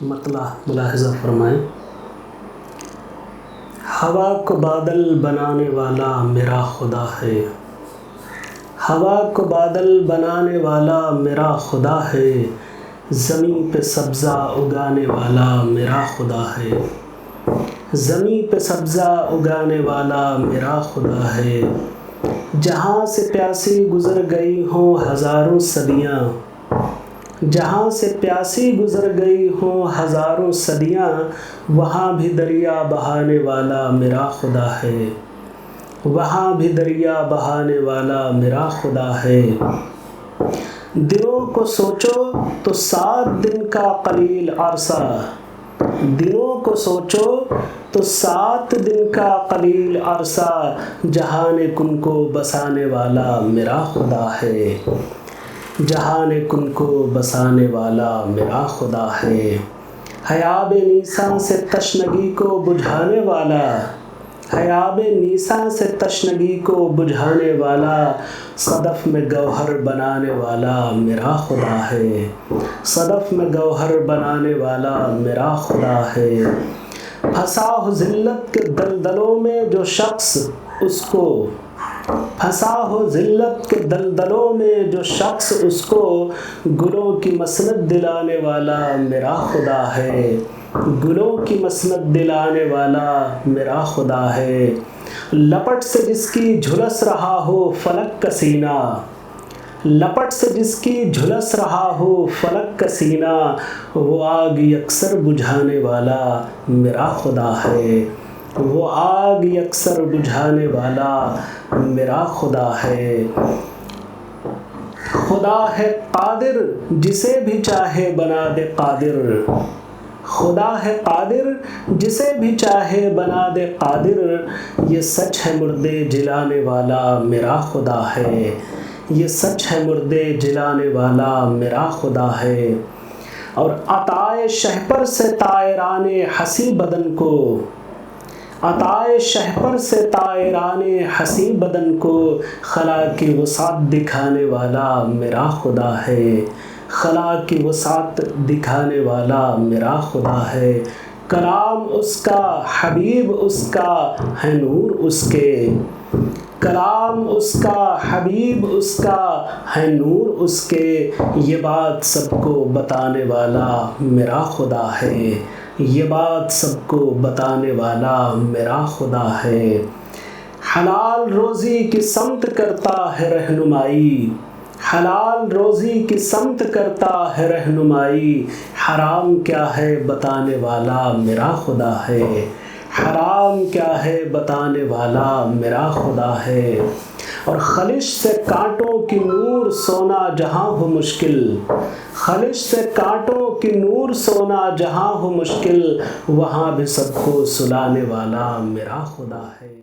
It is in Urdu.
مطلع ملاحظہ فرمائیں۔ ہوا کو بادل بنانے والا میرا خدا ہے، ہوا کو بادل بنانے والا میرا خدا ہے، زمین پہ سبزہ اگانے والا میرا خدا ہے، زمین پہ سبزہ اگانے والا میرا خدا ہے۔ جہاں سے پیاسی گزر گئی ہوں ہزاروں صدیاں، جہاں سے پیاسی گزر گئی ہوں ہزاروں صدیاں، وہاں بھی دریا بہانے والا میرا خدا ہے، وہاں بھی دریا بہانے والا میرا خدا ہے۔ دنوں کو سوچو تو 7 دن کا قلیل عرصہ، دنوں کو سوچو تو 7 دن کا قلیل عرصہ، جہان کن کو بسانے والا میرا خدا ہے، جہان کن کو بسانے والا میرا خدا ہے۔ حیاب نیساں سے تشنگی کو بجھانے والا، حیاب نیساں سے تشنگی کو بجھانے والا، صدف میں گوہر بنانے والا میرا خدا ہے، صدف میں گوہر بنانے والا میرا خدا ہے۔ پھنسا ہو ذلت کے دلدلوں میں جو شخص اس کو، پھنسا ہو ذلت کے دلدلوں میں جو شخص اس کو، گلوں کی مسند دلانے والا میرا خدا ہے، گلوں کی مسند دلانے والا میرا خدا ہے۔ لپٹ سے جس کی جھلس رہا ہو فلک کا سینہ، لپٹ سے جس کی جھلس رہا ہو فلک کا سینہ، وہ آگ یکسر بجھانے والا میرا خدا ہے، وہ آگ یکسر بجھانے والا میرا خدا ہے۔ خدا ہے قادر جسے بھی چاہے بنا دے قادر، خدا ہے قادر جسے بھی چاہے بنا دے قادر، یہ سچ ہے مردے جلانے والا میرا خدا ہے، یہ سچ ہے مردے جلانے والا میرا خدا ہے۔ اور عطائے شہپر سے طائران حسی بدن کو، عطائے شہپر سے طائران حسی بدن کو، خلا کی وسعت دکھانے والا میرا خدا ہے، خلا کی وسعت دکھانے والا میرا خدا ہے۔ کلام اس کا حبیب اس کا ہے نور اس کے، کلام اس کا حبیب اس کا ہے نور اس کے، یہ بات سب کو بتانے والا میرا خدا ہے، یہ بات سب کو بتانے والا میرا خدا ہے۔ حلال روزی کی سمت کرتا ہے رہنمائی، حلال روزی کی سمت کرتا ہے رہنمائی، حرام کیا ہے بتانے والا میرا خدا ہے، حرام کیا ہے بتانے والا میرا خدا ہے۔ اور خلش سے کانٹوں کی نور سونا جہاں ہو مشکل، خلش سے کانٹوں کی نور سونا جہاں ہو مشکل، وہاں بھی سب کو سلانے والا میرا خدا ہے۔